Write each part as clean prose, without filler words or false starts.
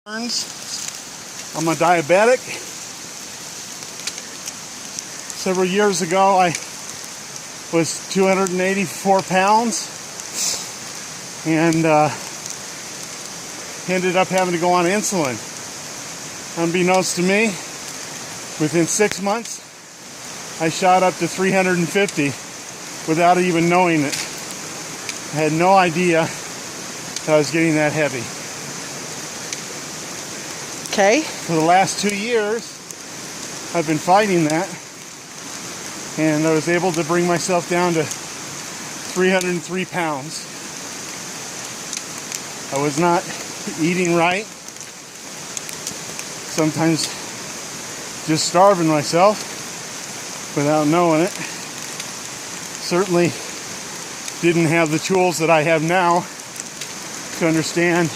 I'm a diabetic. Several years ago, I was 284 pounds and ended up having to go on insulin. Unbeknownst to me, within 6 months, I shot up to 350 without even knowing it. I had no idea that I was getting that heavy. Okay. For the last 2 years, I've been fighting that, and I was able to bring myself down to 303 pounds. I was not eating right, sometimes just starving myself without knowing it. Certainly didn't have the tools that I have now to understand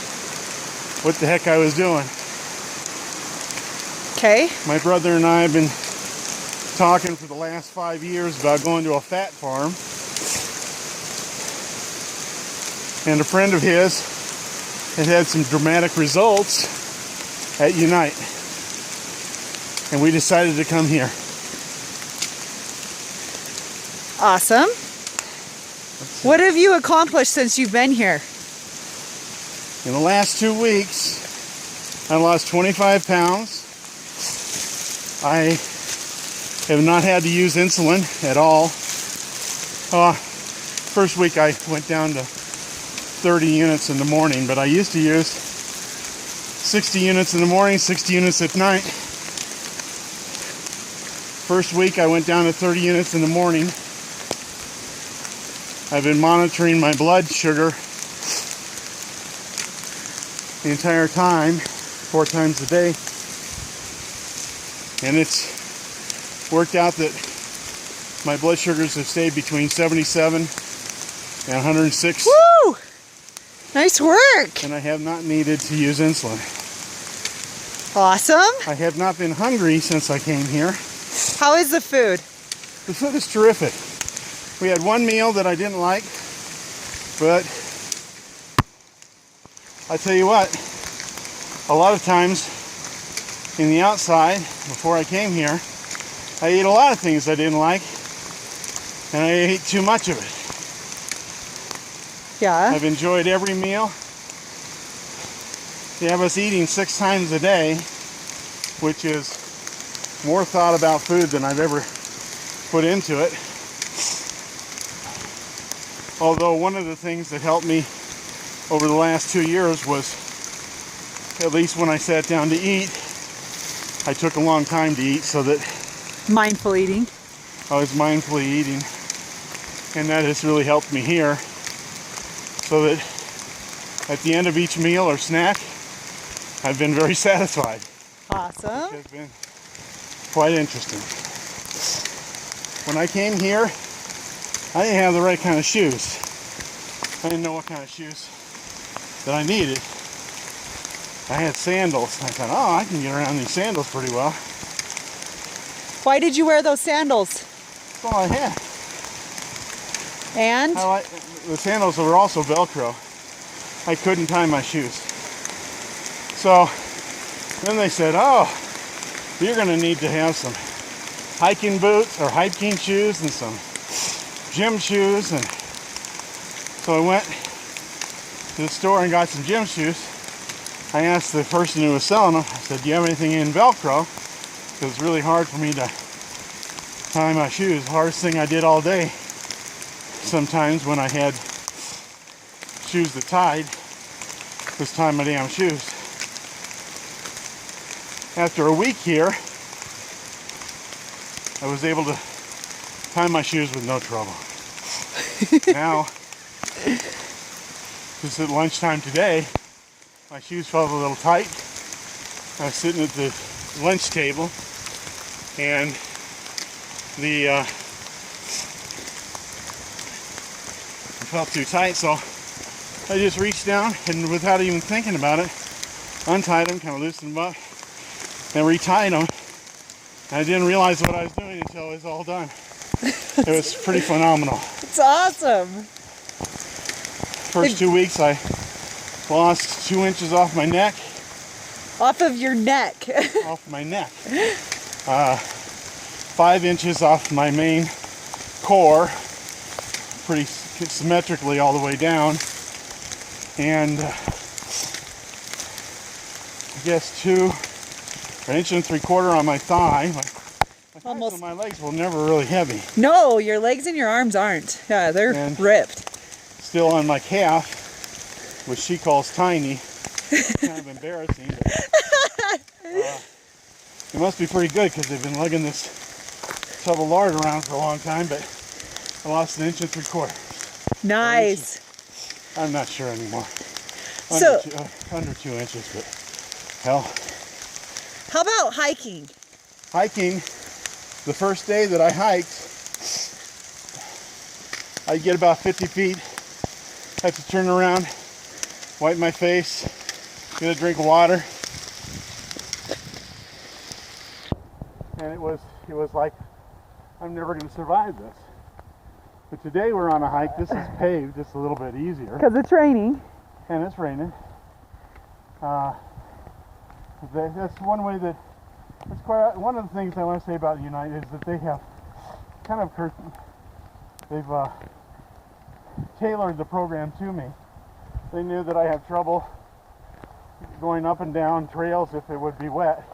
what the heck I was doing. Okay. My brother and I have been talking for the last 5 years about going to a fat farm. And a friend of his had some dramatic results at Unite. And we decided to come here. Awesome. What have you accomplished since you've been here? In the last 2 weeks, I lost 25 pounds. I have not had to use insulin at all. First week I went down to 30 units in the morning, but I used to use 60 units in the morning, 60 units at night. First week I went down to 30 units in the morning. I've been monitoring my blood sugar the entire time, 4 times a day. And it's worked out that my blood sugars have stayed between 77 and 106. Woo! Nice work! And I have not needed to use insulin. Awesome! I have not been hungry since I came here. How is the food? The food is terrific. We had one meal that I didn't like, but I tell you what, a lot of times in the outside, before I came here, I ate a lot of things I didn't like, and I ate too much of it. Yeah. I've enjoyed every meal. They have us eating 6 times a day, which is more thought about food than I've ever put into it. Although one of the things that helped me over the last 2 years was, at least when I sat down to eat, I took a long time to eat so that Mindful eating. I was mindfully eating, and that has really helped me here, so that at the end of each meal or snack, I've been very satisfied. Awesome. Which has been quite interesting. When I came here, I didn't have the right kind of shoes. I didn't know what kind of shoes that I needed. I had sandals. I thought, I can get around these sandals pretty well. Why did you wear those sandals? That's all I had. And? The sandals were also Velcro. I couldn't tie my shoes. So then they said, you're going to need to have some hiking boots or hiking shoes and some gym shoes. And so I went to the store and got some gym shoes. I asked the person who was selling them, I said, do you have anything in Velcro? It was really hard for me to tie my shoes. The hardest thing I did all day, sometimes when I had shoes that tied, was tie my damn shoes. After a week here, I was able to tie my shoes with no trouble. Now, just at lunchtime today, my shoes felt a little tight. I was sitting at the lunch table, and it felt too tight, so I just reached down and, without even thinking about it, untied them, kind of loosened them up, and retied them. And I didn't realize what I was doing until it was all done. It was pretty phenomenal. It's awesome. First 2 weeks I lost 2 inches off my neck, Off of your neck. Off my neck. 5 inches off my main core, pretty symmetrically all the way down, and I guess 1 3/4 on my thigh. Almost. My legs were never really heavy. No, your legs and your arms aren't. Yeah, they're ripped. Still on my calf, which she calls tiny. Kind of embarrassing. But, it must be pretty good because they've been lugging this tub of lard around for a long time, but I lost 1 3/4. Nice. I'm not sure anymore. Under 2 inches, but hell. How about hiking? Hiking, the first day that I hiked, I get about 50 feet, had to turn around, wipe my face, get a drink of water, and it was like, I'm never going to survive this. But today we're on a hike. This is paved, it's a little bit easier. Because it's raining. And it's raining. That's one way that, it's quite, one of the things I want to say about Unite is that they have kind of, they've tailored the program to me. They knew that I have trouble going up and down trails if it would be wet,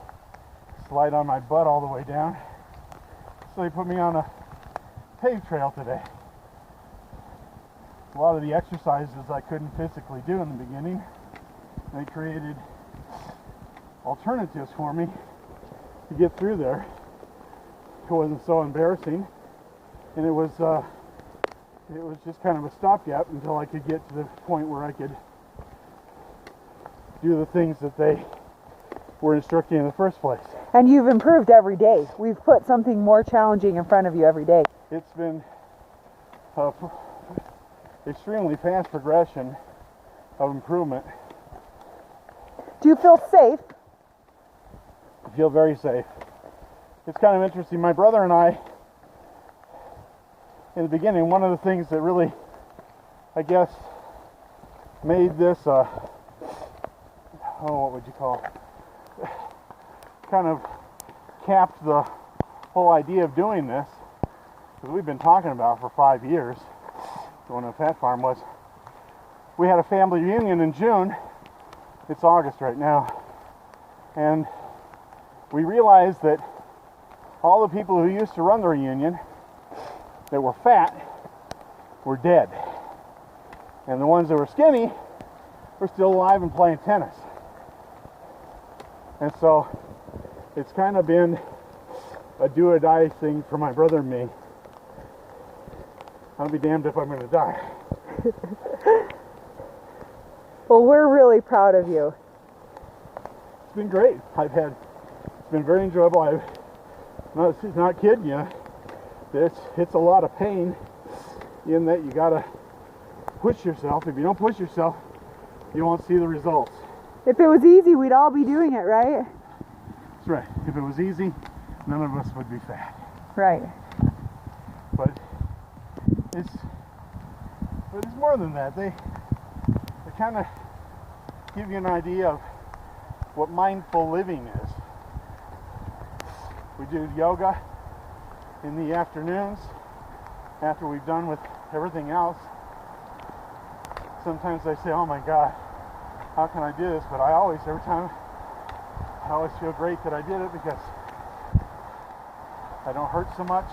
slide on my butt all the way down. So they put me on a paved trail today. A lot of the exercises I couldn't physically do in the beginning. They created alternatives for me to get through there. It wasn't so embarrassing, and it was just kind of a stopgap until I could get to the point where I could do the things that they were instructing in the first place. And you've improved every day. We've put something more challenging in front of you every day. It's been extremely fast progression of improvement. Do you feel safe? I feel very safe. It's kind of interesting. My brother and I, in the beginning, one of the things that really, I guess, made this, what would you call it? Kind of capped the whole idea of doing this, because we've been talking about for 5 years, going to a fat farm, was we had a family reunion in June. It's August right now, and we realized that all the people who used to run the reunion that were fat were dead, and the ones that were skinny were still alive and playing tennis. And so it's kind of been a do or die thing for my brother and me. I'll be damned if I'm going to die. Well, we're really proud of you. It's been great. It's been very enjoyable. I'm not kidding you. It's a lot of pain in that you gotta push yourself. If you don't push yourself, you won't see the results. If it was easy, we'd all be doing it, right? That's right. If it was easy, none of us would be fat. Right. But it's more than that. They kind of give you an idea of what mindful living is. We do yoga in the afternoons after we've done with everything else. Sometimes I say, oh my God, how can I do this? But I always feel great that I did it, because I don't hurt so much,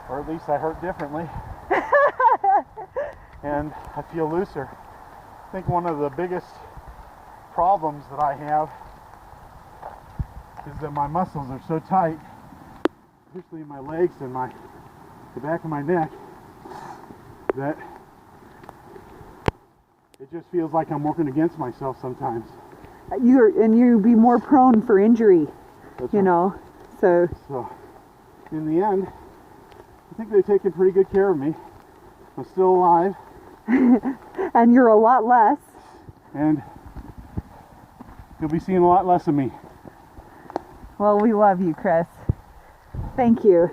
or at least I hurt differently. And I feel looser. I think one of the biggest problems that I have is that my muscles are so tight, especially in my legs and the back of my neck, that it just feels like I'm working against myself sometimes. You'd be more prone for injury. That's you right. know. So in the end, I think they've taken pretty good care of me. I'm still alive. And you're a lot less. And you'll be seeing a lot less of me. Well, we love you, Chris. Thank you.